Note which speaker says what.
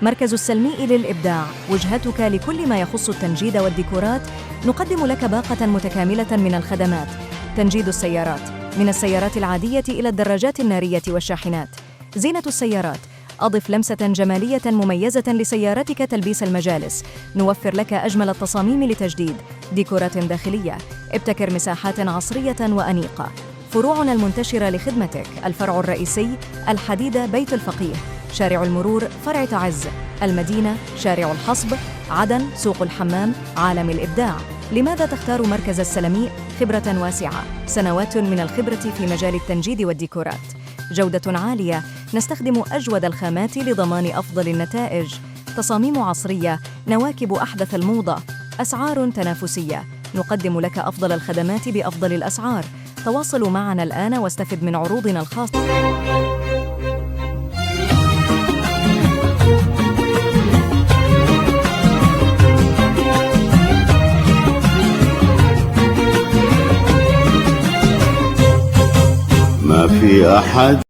Speaker 1: مركز السلمي للإبداع، وجهتك لكل ما يخص التنجيد والديكورات. نقدم لك باقة متكاملة من الخدمات: تنجيد السيارات، من السيارات العادية إلى الدراجات النارية والشاحنات. زينة السيارات، أضف لمسة جمالية مميزة لسيارتك تلبيس المجالس. نوفر لك أجمل التصاميم لتجديد. ديكورات داخلية، ابتكر مساحات عصرية وأنيقة. فروعنا المنتشرة لخدمتك: الفرع الرئيسي الحديدة بيت الفقيه، شارع المرور فرع تعز، المدينة شارع الحصب، عدن سوق الحمام، عالم الإبداع. لماذا تختار مركز السلمي؟ خبرة واسعة، سنوات من الخبرة في مجال التنجيد والديكورات. جودة عالية، نستخدم أجود الخامات لضمان أفضل النتائج. تصاميم عصرية، نواكب أحدث الموضة. أسعار تنافسية، نقدم لك أفضل الخدمات بأفضل الأسعار. تواصلوا معنا الآن واستفد من عروضنا الخاصة.
Speaker 2: ما في أحد